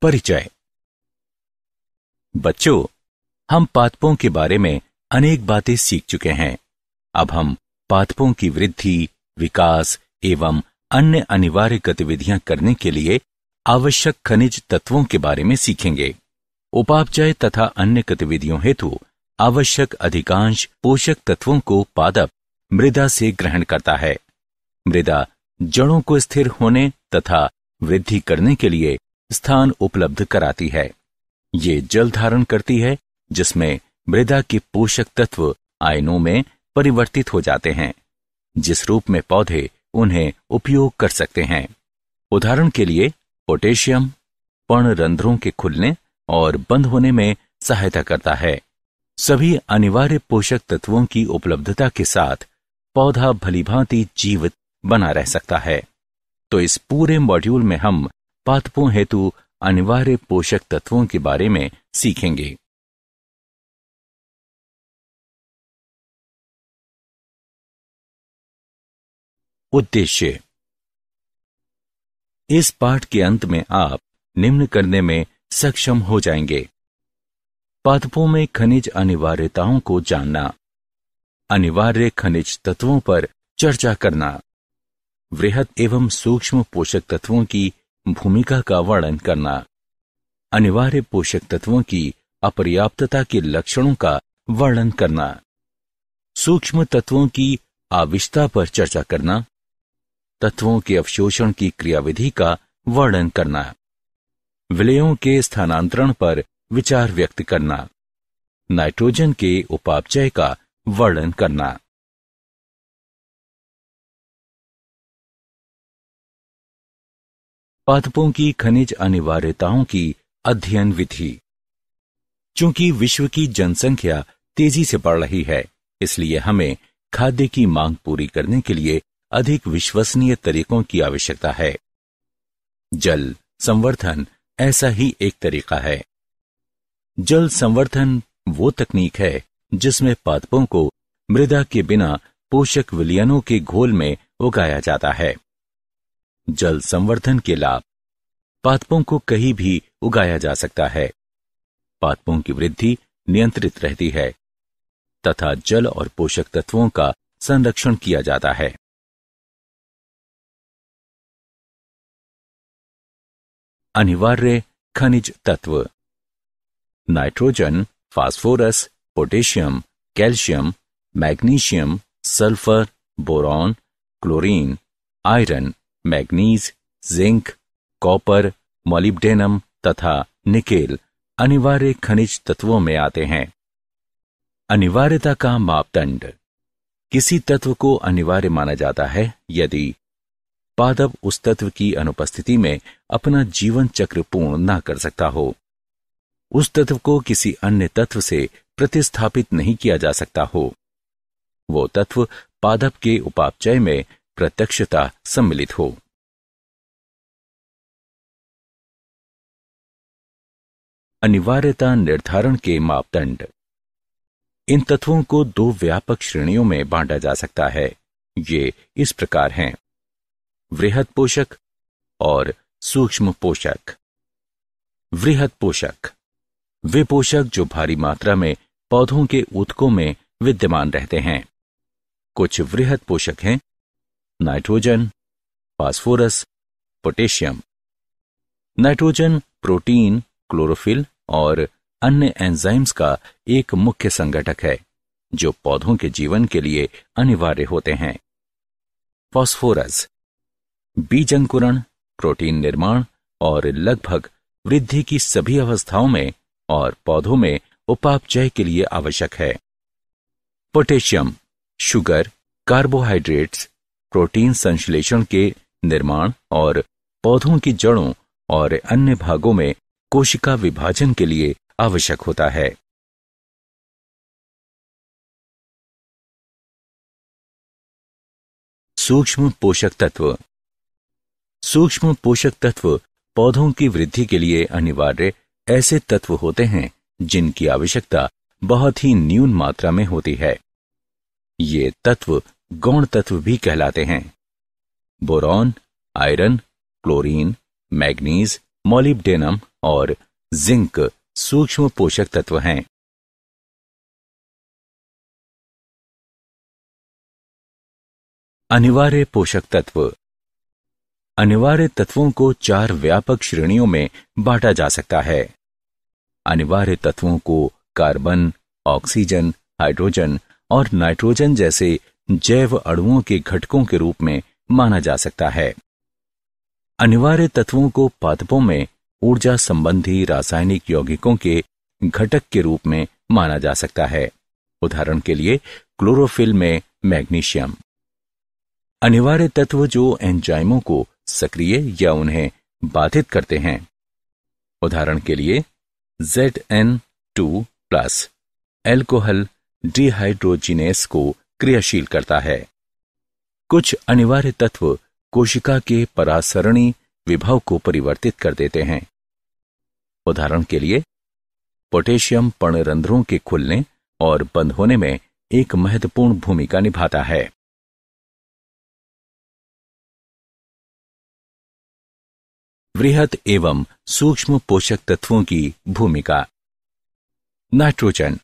परिचय। बच्चों, हम पादपों के बारे में अनेक बातें सीख चुके हैं। अब हम पादपों की वृद्धि, विकास एवं अन्य अनिवार्य गतिविधियां करने के लिए आवश्यक खनिज तत्वों के बारे में सीखेंगे। उपापचय तथा अन्य गतिविधियों हेतु आवश्यक अधिकांश पोषक तत्वों को पादप मृदा से ग्रहण करता है। मृदा जड़ों को स्थिर होने तथा वृद्धि करने के लिए स्थान उपलब्ध कराती है। ये जल धारण करती है, जिसमें मृदा के पोषक तत्व आयनों में परिवर्तित हो जाते हैं, जिस रूप में पौधे उन्हें उपयोग कर सकते हैं। उदाहरण के लिए पोटेशियम पर्णरंध्रों के खुलने और बंद होने में सहायता करता है। सभी अनिवार्य पोषक तत्वों की उपलब्धता के साथ पौधा भलीभांति जीवित बना रह सकता है। तो इस पूरे मॉड्यूल में हम पादपों हेतु अनिवार्य पोषक तत्वों के बारे में सीखेंगे। उद्देश्य। इस पाठ के अंत में आप निम्न करने में सक्षम हो जाएंगे: पादपों में खनिज अनिवार्यताओं को जानना, अनिवार्य खनिज तत्वों पर चर्चा करना, वृहद एवं सूक्ष्म पोषक तत्वों की भूमिका का वर्णन करना, अनिवार्य पोषक तत्वों की अपर्याप्तता के लक्षणों का वर्णन करना, सूक्ष्म तत्वों की आवश्यकता पर चर्चा करना, तत्वों के अवशोषण की क्रियाविधि का वर्णन करना, विलयों के स्थानांतरण पर विचार व्यक्त करना, नाइट्रोजन के उपापचय का वर्णन करना। पादपों की खनिज अनिवार्यताओं की अध्ययन विधि। चूंकि विश्व की जनसंख्या तेजी से बढ़ रही है, इसलिए हमें खाद्य की मांग पूरी करने के लिए अधिक विश्वसनीय तरीकों की आवश्यकता है। जल संवर्धन ऐसा ही एक तरीका है। जल संवर्धन वो तकनीक है जिसमें पादपों को मृदा के बिना पोषक विलयनों के घोल में उगाया जाता है। जल संवर्धन के लाभ। पादपों को कहीं भी उगाया जा सकता है। पादपों की वृद्धि नियंत्रित रहती है तथा जल और पोषक तत्वों का संरक्षण किया जाता है। अनिवार्य खनिज तत्व। Nitrogen, phosphorus, potassium, calcium, magnesium, sulphur, boron, chlorine, iron, manganese, zinc, copper, molybdenum तथा निकेल अनिवार्य खनिज तत्वों में आते हैं। अनिवार्यता का मापदंड। किसी तत्व को अनिवार्य माना जाता है यदि पादप उस तत्व की अनुपस्थिति में अपना जीवन चक्र पूर्ण न कर सकता हो, उस तत्व को किसी अन्य तत्व से प्रतिस्थापित नहीं किया जा सकता हो, वो तत्व पादप के उपापचय में प्रत्यक्षता सम्मिलित हो। अनिवार्यता निर्धारण के मापदंड। इन तत्वों को दो व्यापक श्रेणियों में बांटा जा सकता है। ये इस प्रकार हैं: वृहद पोषक और सूक्ष्म पोषक। वृहद पोषक वे पोषक जो भारी मात्रा में पौधों के ऊतकों में विद्यमान रहते हैं। कुछ वृहद पोषक हैं: nitrogen, phosphorus, potassium. Nitrogen protein, chlorophyll और अन्य एंजाइम्स का एक मुख्य संघटक है जो पौधों के जीवन के लिए अनिवार्य होते हैं। फास्फोरस बीज अंकुरण, प्रोटीन निर्माण और लगभग वृद्धि की सभी अवस्थाओं में और पौधों में उपापचय के लिए आवश्यक है। पोटेशियम शुगर, कार्बोहाइड्रेट्स, प्रोटीन संश्लेषण के निर्माण और पौधों की जड़ों और अन्य भागों में कोशिका विभाजन के लिए आवश्यक होता है। सूक्ष्म पोषक तत्व। सूक्ष्म पोषक तत्व पौधों की वृद्धि के लिए अनिवार्य ऐसे तत्व होते हैं जिनकी आवश्यकता बहुत ही न्यून मात्रा में होती है। ये तत्व गौण तत्व भी कहलाते हैं। Boron, iron, chlorine, manganese, molybdenum और जिंक सूक्ष्म पोषक तत्व हैं। अनिवार्य पोषक तत्व। अनिवार्य तत्वों को 4 व्यापक श्रेणियों में बांटा जा सकता है। अनिवार्य तत्वों को कार्बन, ऑक्सीजन, हाइड्रोजन और नाइट्रोजन जैसे जैव अणुओं के घटकों के रूप में माना जा सकता है। अनिवार्य तत्वों को पादपों में ऊर्जा संबंधी रासायनिक यौगिकों के घटक के रूप में माना जा सकता है। उदाहरण के लिए क्लोरोफिल में मैग्नीशियम। अनिवार्य तत्व जो एंजाइमों को सक्रिय या उन्हें बाधित करते हैं। उदाहरण के लिए Zn2+ एल्कोहल डिहाइड्रोजिनेस को क्रियाशील करता है। कुछ अनिवार्य तत्व कोशिका के परासरणी विभव को परिवर्तित कर देते हैं। उदाहरण के लिए पोटेशियम पर्णरंध्रों के खुलने और बंद होने में एक महत्वपूर्ण भूमिका निभाता है। वृहत एवं सूक्ष्म पोषक तत्वों की भूमिका। नाइट्रोजन।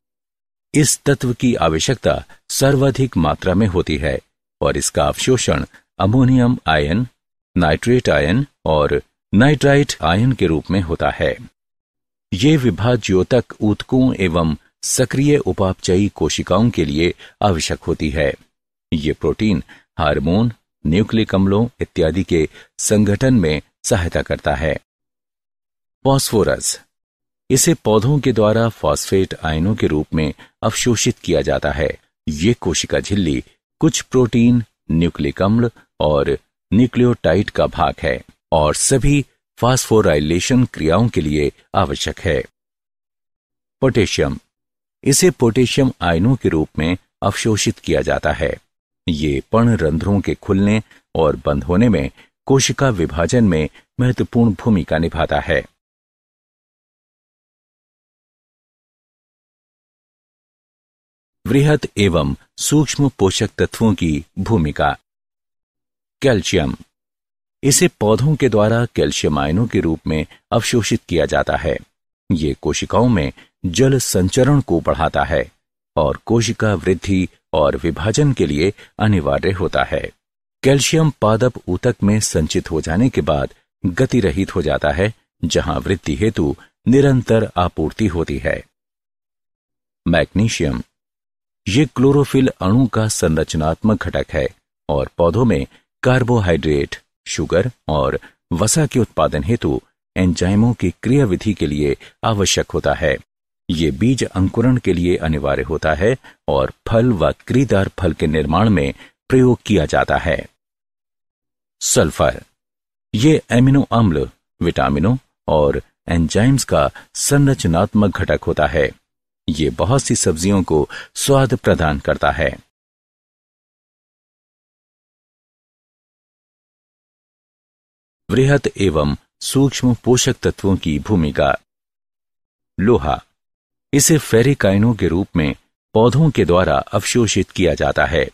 इस तत्व की आवश्यकता सर्वाधिक मात्रा में होती है और इसका अवशोषण अमोनियम आयन, नाइट्रेट आयन और नाइट्राइट आयन के रूप में होता है। ये विभाज्योतक ऊतकों एवं सक्रिय उपापचयी कोशिकाओं के लिए आवश्यक होती है। ये प्रोटीन, हार्मोन, न्यूक्लिक अम्लों इत्यादि के संगठन में सहायता करता है। फास्फोरस। इसे पौधों के द्वारा फॉस्फेट आयनों के रूप में अवशोषित किया जाता है। ये कोशिका झिल्ली कुछ प्रोटीन, न्यूक्लिक अम्ल और न्यूक्लियोटाइड का भाग है और सभी फास्फोराइलेशन क्रियाओं के लिए आवश्यक है। पोटेशियम। इसे पोटेशियम आयनों के रूप में अवशोषित किया जाता है। ये पर्णरंध्रों के खुलने और बंद होने में कोशिका विभाजन में महत्वपूर्ण भूमिका निभाता है। वृहत एवं सूक्ष्म पोषक तत्वों की भूमिका। कैल्शियम। इसे पौधों के द्वारा कैल्शियम आयनों के रूप में अवशोषित किया जाता है। ये कोशिकाओं में जल संचरण को बढ़ाता है और कोशिका वृद्धि और विभाजन के लिए अनिवार्य होता है। कैल्शियम पादप ऊतक में संचित हो जाने के बाद गति रहित हो जाता है, जहां वृद्धि हेतु निरंतर आपूर्ति होती है। मैग्नीशियम। ये क्लोरोफिल अणु का संरचनात्मक घटक है और पौधों में कार्बोहाइड्रेट, शुगर और वसा के उत्पादन हेतु एंजाइमों की क्रियाविधि के लिए आवश्यक होता है। ये बीज अंकुरण के लिए अनिवार्य होता है और फल व क्रीदार फल के निर्माण में प्रयोग किया जाता है। सल्फर। ये एमिनो अम्ल, विटामिनों और एंजाइम्स का संरचनात्मक घटक होता है। ये बहुत सी सब्जियों को स्वाद प्रदान करता है। वृहत एवं सूक्ष्म पोषक तत्वों की भूमिका। लोहा। इसे फेरिक आयनों के रूप में पौधों के द्वारा अवशोषित किया जाता है।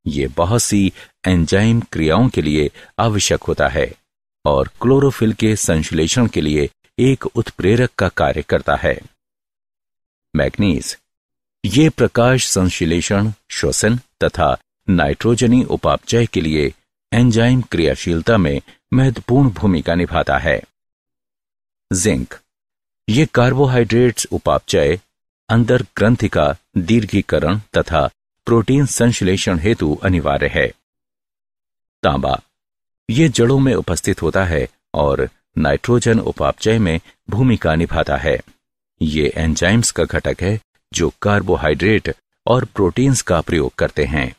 ये बहुत सी एंजाइम क्रियाओं के लिए आवश्यक होता है और क्लोरोफिल के संश्लेषण के लिए एक उत्प्रेरक का कार्य करता है। मैग्नीज। ये प्रकाश संश्लेषण, श्वसन तथा नाइट्रोजनी उपापचय के लिए एंजाइम क्रियाशीलता में महत्वपूर्ण भूमिका निभाता है। जिंक। ये कार्बोहाइड्रेट्स उपापचय, अंदर ग्रंथि का दीर्घीकरण तथा प्रोटीन संश्लेषण हेतु अनिवार्य है। तांबा। ये जड़ों में उपस्थित होता है और नाइट्रोजन उपापचय में भूमिका निभाता है। ये एंजाइम्स का घटक है जो कार्बोहाइड्रेट और प्रोटीन्स का प्रयोग करते हैं।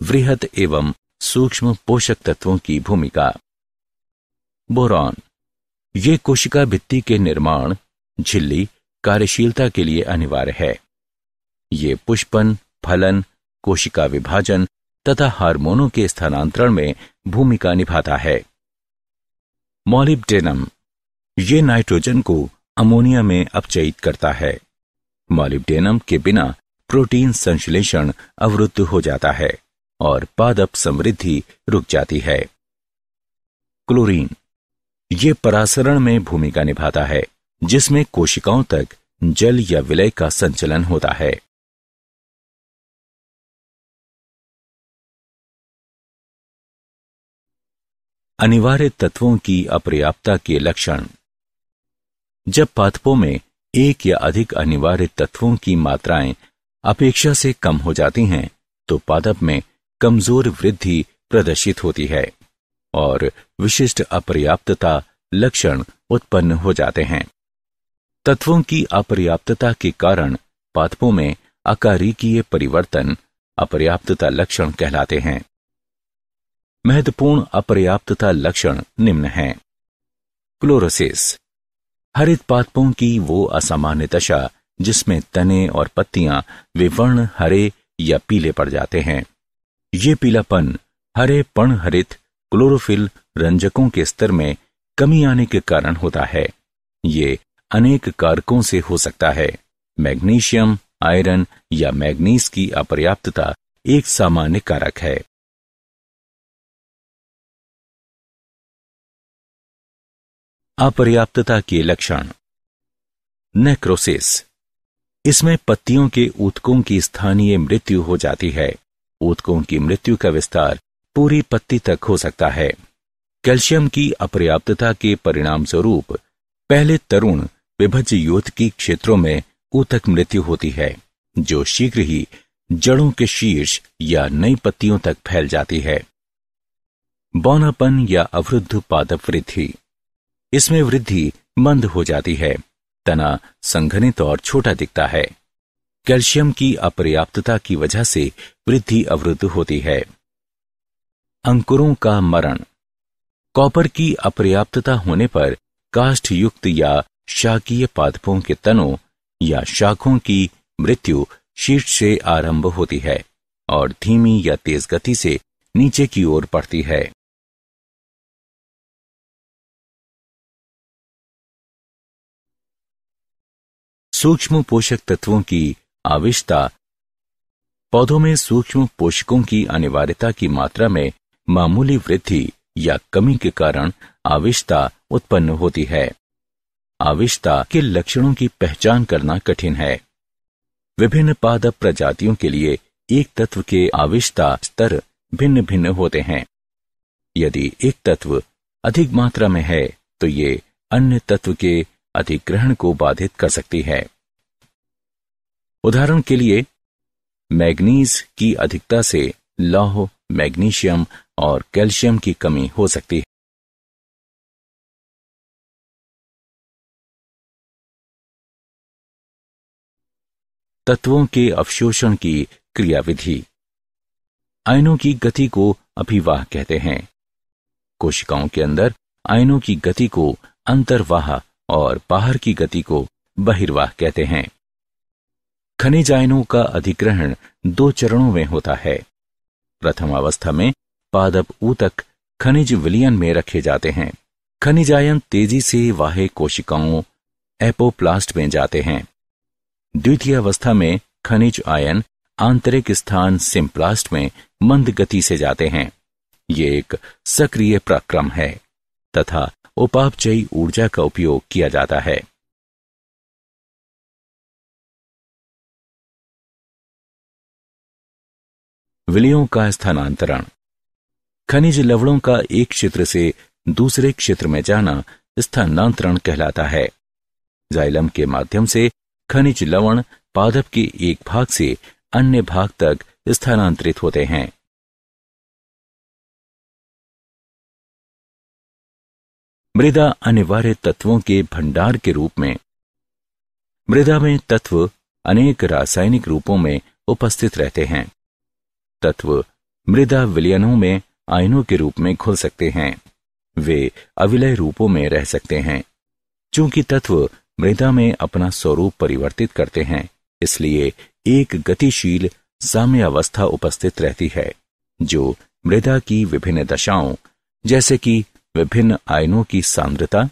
वृहत एवं सूक्ष्म पोषक तत्वों की भूमिका। बोरॉन। ये कोशिका भित्ति के निर्माण, झिल्ली, कार्यशीलता के लिए अनिवार्य है। ये पुष्पन, फलन, कोशिका विभाजन तथा हार्मोनों के स्थानांतरण में भूमिका निभाता है। मॉलिब्डेनम। ये नाइट्रोजन को अमोनिया में अपचयित करता है। मॉलिब्डेनम के बिना प्रोटीन संश्लेषण अवरुद्ध हो जाता है और पादप समृद्धि रुक जाती है। क्लोरीन। ये परासरण में भूमिका निभाता है, जिसमें कोशिकाओं तक जल या विलय का संचलन होता है। अनिवार्य तत्वों की अपर्याप्तता के लक्षण। जब पादपों में एक या अधिक अनिवार्य तत्वों की मात्राएं अपेक्षा से कम हो जाती हैं, तो पादप में कमजोर वृद्धि प्रदर्शित होती है और विशिष्ट अपर्याप्तता लक्षण उत्पन्न हो जाते हैं। तत्वों की अपर्याप्तता के कारण पादपों में आकारिकीय परिवर्तन अपर्याप्तता लक्षण कहलाते हैं। महत्वपूर्ण अपर्याप्तता लक्षण निम्न हैं। क्लोरोसिस, हरित पादपों की वो असामान्य दशा जिसमें तने और पत्तियां विवर्ण हरे या पीले पड़ जाते हैं। ये पीलापन हरे पर्णहरित क्लोरोफिल रंजकों के स्तर में कमी आने के कारण होता है। ये अनेक कारकों से हो सकता है। मैग्नीशियम, आयरन या मैग्नीज की अपर्याप्तता एक सामान्य कारक है। अपर्याप्तता के लक्षण। नेक्रोसिस, इसमें पत्तियों के ऊतकों की स्थानीय मृत्यु हो जाती है। ऊतकों की मृत्यु का विस्तार पूरी पत्ती तक हो सकता है। कैल्शियम की अपर्याप्तता के परिणाम स्वरूप पहले तरुण विभज्य योतकी क्षेत्रों में ऊतक मृत्यु होती है, जो शीघ्र ही जड़ों के शीर्ष या नई पत्तियों तक फैल जाती है। बौनापन या अवरुद्ध पादप वृद्धि, इसमें वृद्धि मंद हो जाती है। तना संघनित और छोटा दिखता है। कैल्शियम की अपर्याप्तता की वजह से वृद्धि अवरुद्ध होती है। अंकुरों का मरण, कॉपर की अपर्याप्तता होने पर काष्ठ युक्त या शाकीय पादपों के तनों या शाखों की मृत्यु शीर्ष से आरंभ होती है और धीमी या तेज गति से नीचे की ओर बढ़ती है। सूक्ष्म पोषक तत्वों की आवश्यकता, पौधों में सूक्ष्म पोषकों की अनिवार्यता की मात्रा में मामूली वृद्धि या कमी के कारण आवश्यकता उत्पन्न होती है। आवश्यकता के लक्षणों की पहचान करना कठिन है। विभिन्न पादप प्रजातियों के लिए एक तत्व के आवश्यकता स्तर भिन्न भिन्न होते हैं। यदि एक तत्व अधिक मात्रा में है तो ये अन्य तत्व के अधिग्रहण को बाधित कर सकती है। उदाहरण के लिए, मैग्नीज की अधिकता से लौह, मैग्नीशियम और कैल्शियम की कमी हो सकती है। तत्वों के अवशोषण की क्रियाविधि। आयनों की गति को अभिवाह कहते हैं। कोशिकाओं के अंदर आयनों की गति को अंतर्वाह और बाहर की गति को बहिर्वाह कहते हैं। खनिज आयनों का अधिग्रहण दो चरणों में होता है। प्रथम अवस्था में पादप ऊतक खनिज विलयन में रखे जाते हैं। खनिज आयन तेजी से बाह्य कोशिकाओं एपोप्लास्ट में जाते हैं। द्वितीय अवस्था में खनिज आयन आंतरिक स्थान सिम्प्लास्ट में मंद गति से जाते हैं। ये एक सक्रिय प्रक्रम है तथा उपापचयी ऊर्जा का उपयोग किया जाता है। विलयों का स्थानांतरण। खनिज लवणों का एक क्षेत्र से दूसरे क्षेत्र में जाना स्थानांतरण कहलाता है। जाइलम के माध्यम से खनिज लवण पादप के एक भाग से अन्य भाग तक स्थानांतरित होते हैं। मृदा अनिवार्य तत्वों के भंडार के रूप में। मृदा में तत्व अनेक रासायनिक रूपों में उपस्थित रहते हैं। तत्व मृदा विलयनों में आयनों के रूप में घुल सकते हैं। वे अविलय रूपों में रह सकते हैं। चूंकि तत्व मृदा में अपना स्वरूप परिवर्तित करते हैं, इसलिए एक गतिशील साम्यावस्था उपस्थित रहती है, जो मृदा की विभिन्न दशाओं जैसे कि विभिन्न आयनों की सांद्रता,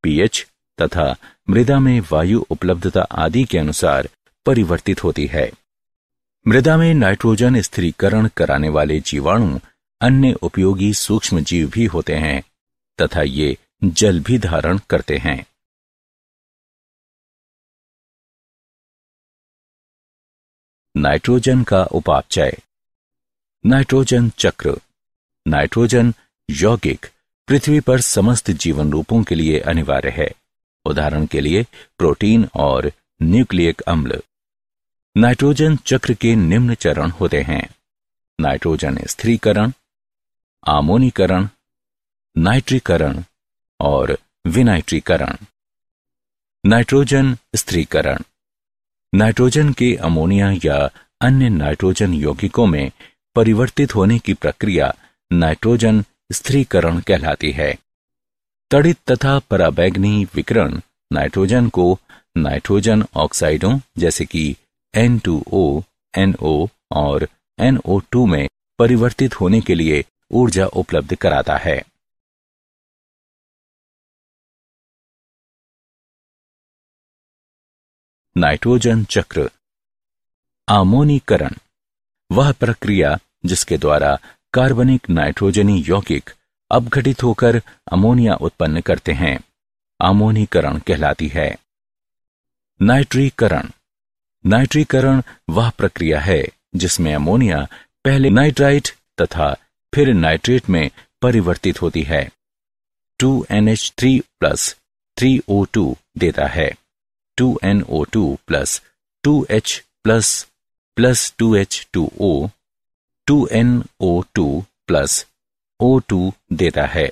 पीएच तथा मृदा में वायु उपलब्धता आदि के अनुसार परिवर्तित होती है। मृदा में नाइट्रोजन स्थिरीकरण कराने वाले जीवाणु अन्य उपयोगी सूक्ष्म जीव भी होते हैं। तथा ये जल भी धारण करते हैं। नाइट्रोजन का उपापचय। नाइट्रोजन चक्र। नाइट्रोजन यौगिक पृथ्वी पर समस्त जीवन रूपों के लिए अनिवार्य है। उदाहरण के लिए प्रोटीन और न्यूक्लियक अम्ल। नाइट्रोजन चक्र के निम्न चरण होते हैं: नाइट्रोजन स्थिरीकरण, आमोनीकरण, नाइट्रीकरण और विनाइट्रीकरण। नाइट्रोजन स्थिरीकरण। नाइट्रोजन के अमोनिया या अन्य नाइट्रोजन यौगिकों में परिवर्तित होने की प्रक्रिया नाइट्रोजन स्थिरीकरण कहलाती है। तड़ित तथा पराबैंगनी विकिरण नाइट्रोजन को नाइट्रोजन ऑक्साइडों जैसे कि N2O, NO और NO2 में परिवर्तित होने के लिए ऊर्जा उपलब्ध कराता है। नाइट्रोजन चक्र। आमोनीकरण वह प्रक्रिया जिसके द्वारा कार्बनिक नाइट्रोजनी यौगिक अपघटित होकर अमोनिया उत्पन्न करते हैं, आमोनीकरण कहलाती है। नाइट्रीकरण। नाइट्रीकरण वह प्रक्रिया है जिसमें अमोनिया पहले नाइट्राइट तथा फिर नाइट्रेट में परिवर्तित होती है। 2NH3 प्लस 3O2 देता है 2NO2 plus 2H plus 2H2O, 2NO2 plus O2 देता है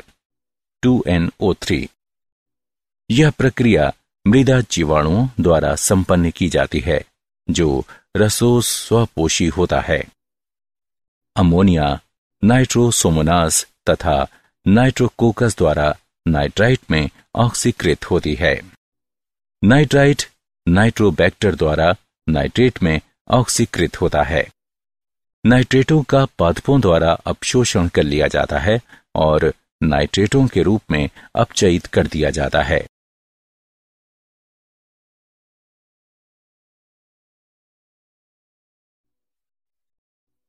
2NO3। यह प्रक्रिया मृदा जीवाणुओं द्वारा संपन्न की जाती है जो रसों स्वपोषी होता है। अमोनिया नाइट्रोसोमोनास तथा नाइट्रोकोकस द्वारा नाइट्राइट में ऑक्सीकृत होती है। नाइट्राइट नाइट्रोबैक्टर द्वारा नाइट्रेट में ऑक्सीकृत होता है। नाइट्रेटों का पादपों द्वारा अपशोषण कर लिया जाता है और नाइट्रेटों के रूप में अपचयित कर दिया जाता है।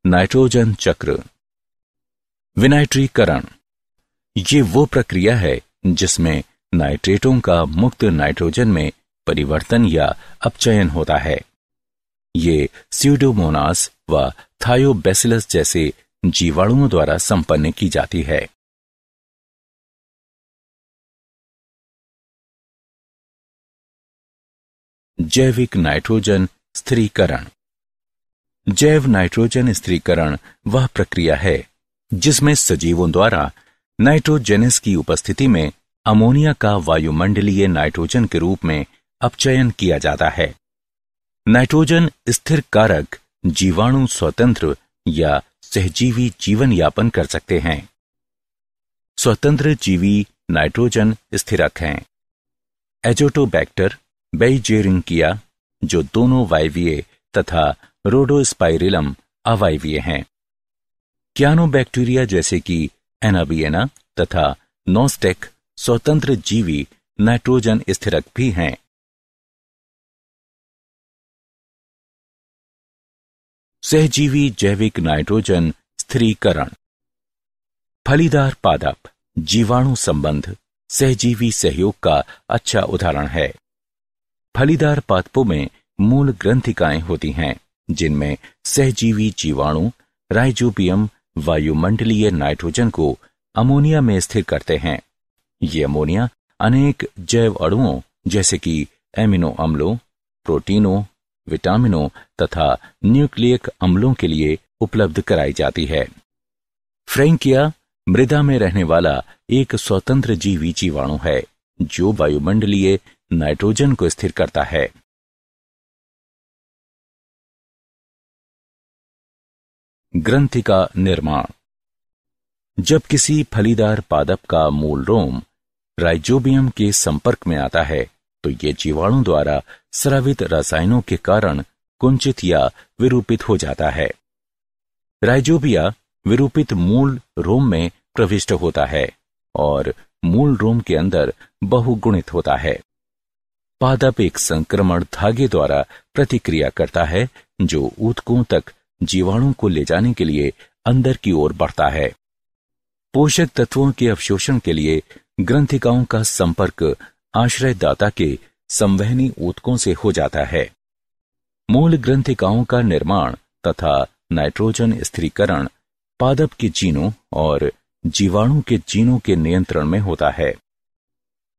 नाइट्रोजन चक्र। विनाइट्रीकरण ये वो प्रक्रिया है जिसमें नाइट्रेटों का मुक्त नाइट्रोजन में परिवर्तन या अपचयन होता है। ये स्यूडोमोनास व थायोबैसिलस जैसे जीवाणुओं द्वारा संपन्न की जाती है। जैविक नाइट्रोजन स्थिरीकरण। जैव नाइट्रोजन स्थिरीकरण वह प्रक्रिया है जिसमें सजीवों द्वारा नाइट्रोजेनस की उपस्थिति में अमोनिया का वायुमंडलीय नाइट्रोजन के रूप में अपचयन किया जाता है। नाइट्रोजन स्थिर कारक जीवाणु स्वतंत्र या सहजीवी जीवन यापन कर सकते हैं। स्वतंत्र जीवी नाइट्रोजन स्थिरक हैं। एजोटोबैक्टर, बेइजेरिंकिया जो दोनों वायवीय तथा रोडोस्पाइरिलम अवायवीय हैं। क्यानोबैक्टीरिया जैसे कि एनाबिएना तथा नोस्टेक स्वतंत्र जीवी नाइट्रोजन स्थिरक भी हैं। सहजीवी जैविक नाइट्रोजन स्थिरीकरण। फलीदार पादप जीवाणु संबंध सहजीवी सहयोग का अच्छा उदाहरण है। फलीदार पादपों में मूल ग्रंथिकाएं होती हैं जिनमें सहजीवी जीवाणु राइजोबियम वायुमंडलीय नाइट्रोजन को अमोनिया में स्थिर करते हैं। ये अमोनिया अनेक जैव अणुओं जैसे कि एमिनो अम्लों, प्रोटीनों, विटामिनों तथा न्यूक्लियक अम्लों के लिए उपलब्ध कराई जाती है। फ्रैंकिया मृदा में रहने वाला एक स्वतंत्र जीवी जीवाणु है जो वायुमंडलीय नाइट्रोजन को स्थिर करता है। ग्रंथि का निर्माण। जब किसी फलीदार पादप का मूल रोम राइजोबियम के संपर्क में आता है तो ये जीवाणु द्वारा स्रावित रसायनों के कारण कुंचित या विरूपित हो जाता है। राइजोबिया विरूपित मूल रोम में प्रविष्ट होता है और मूल रोम के अंदर बहुगुणित होता है। पादप एक संक्रमण धागे द्वारा प्रतिक्रिया करता है जो ऊतकों तक जीवाणु को ले जाने के लिए अंदर की ओर बढ़ता है। पोषक तत्वों के अवशोषण के लिए ग्रंथिकाओं का संपर्क आश्रयदाता के संवहनी ऊतकों से हो जाता है। मूल ग्रंथिकाओं का निर्माण तथा नाइट्रोजन स्थिरीकरण पादप के जीनों और जीवाणु के जीनों के नियंत्रण में होता है।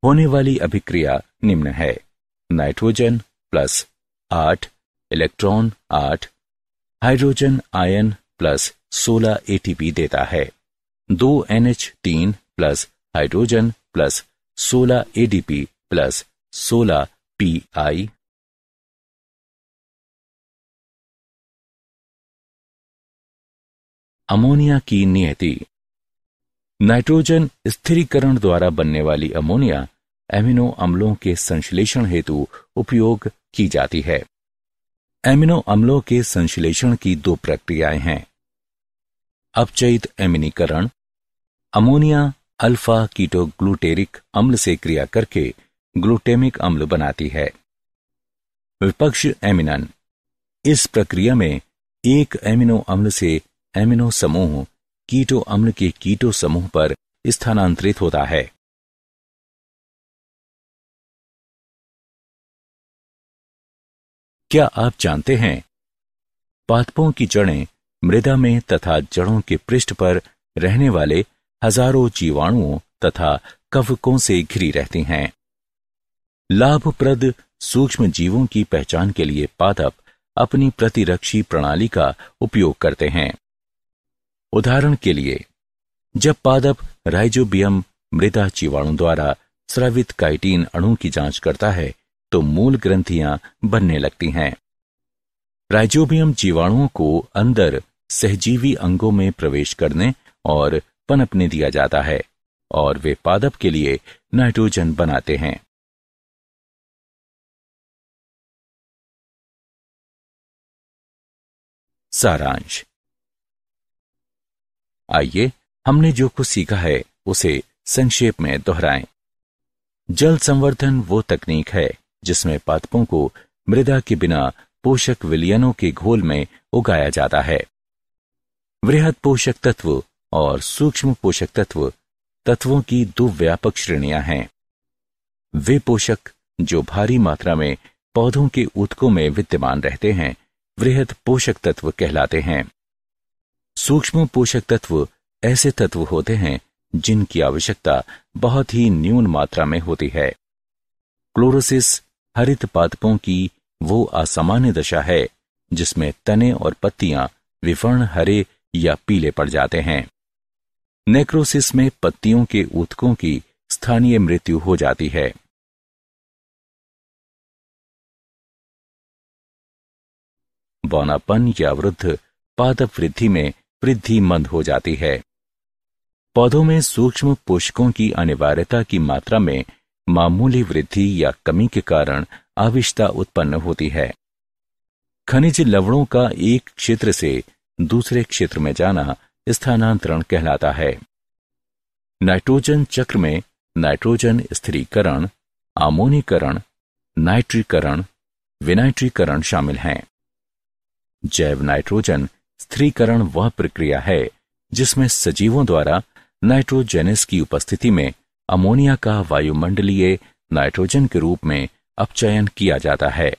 होने वाली अभिक्रिया निम्न है। Nitrogen plus 8 electron 8 hydrogen ion plus 16 ATP देता है। 2 NH3 plus hydrogen plus 16 ADP plus 16 PI। Ammonia की नियति। नाइट्रोजन स्थिरीकरण द्वारा बनने वाली अमोनिया एमिनो अम्लों के संश्लेषण हेतु उपयोग की जाती है। एमिनो अम्लों के संश्लेषण की दो प्रक्रियाएं हैं। अपचयित एमिनीकरण। अमोनिया अल्फा कीटोग्लूटेरिक अम्ल से क्रिया करके ग्लूटेमिक अम्ल बनाती है। विपक्ष एमिनन। इस प्रक्रिया में एक एमिनो अम्ल से एमिनो समूह कीटो अम्ल के कीटो समूह पर स्थानांतरित होता है। क्या आप जानते हैं पादपों की जड़ें मृदा में तथा जड़ों के पृष्ठ पर रहने वाले हजारों जीवाणुओं तथा कवकों से घिरी रहती हैं। लाभप्रद सूक्ष्म जीवों की पहचान के लिए पादप अपनी प्रतिरक्षी प्रणाली का उपयोग करते हैं। उदाहरण के लिए, जब पादप राइजोबियम मृदा जीवाणु द्वारा स्रावित काइटिन अणु की जांच करता है तो मूल ग्रंथियां बनने लगती हैं। राइजोबियम जीवाणुओं को अंदर सहजीवी अंगों में प्रवेश करने और पनपने दिया जाता है और वे पादप के लिए नाइट्रोजन बनाते हैं। सारांश। आइए हमने जो कुछ सीखा है उसे संक्षेप में दोहराएं। जल संवर्धन वो तकनीक है जिसमें पादपों को मृदा के बिना पोषक विलयनों के घोल में उगाया जाता है। वृहद पोषक तत्व और सूक्ष्म पोषक तत्व तत्वों की दो व्यापक श्रेणियां हैं। वे पोषक जो भारी मात्रा में पौधों के ऊतकों में विद्यमान रहते हैं वृहद पोषक तत्व कहलाते हैं। सूक्ष्म पोषक तत्व ऐसे तत्व होते हैं जिनकी आवश्यकता बहुत ही न्यून मात्रा में होती है। क्लोरोसिस हरित पादपों की वो असामान्य दशा है जिसमें तने और पत्तियां विवर्ण हरे या पीले पड़ जाते हैं। नेक्रोसिस में पत्तियों के ऊतकों की स्थानीय मृत्यु हो जाती है। बौनापन या वृद्ध पादप वृद्धि में वृद्धि मंद हो जाती है। पौधों में सूक्ष्म पोषकों की अनिवार्यता की मात्रा में मामूली वृद्धि या कमी के कारण आविष्टता उत्पन्न होती है। खनिज लवणों का एक क्षेत्र से दूसरे क्षेत्र में जाना स्थानांतरण कहलाता है। नाइट्रोजन चक्र में नाइट्रोजन स्थिरीकरण, अमोनीकरण, नाइट्रीकरण, विनाइट्रीकरण शामिल हैं। जैव नाइट्रोजन स्थिरीकरण वह प्रक्रिया है जिसमें सजीवों द्वारा नाइट्रोजेनस की उपस्थिति में अमोनिया का वायुमंडलीय नाइट्रोजन के रूप में अपचयन किया जाता है।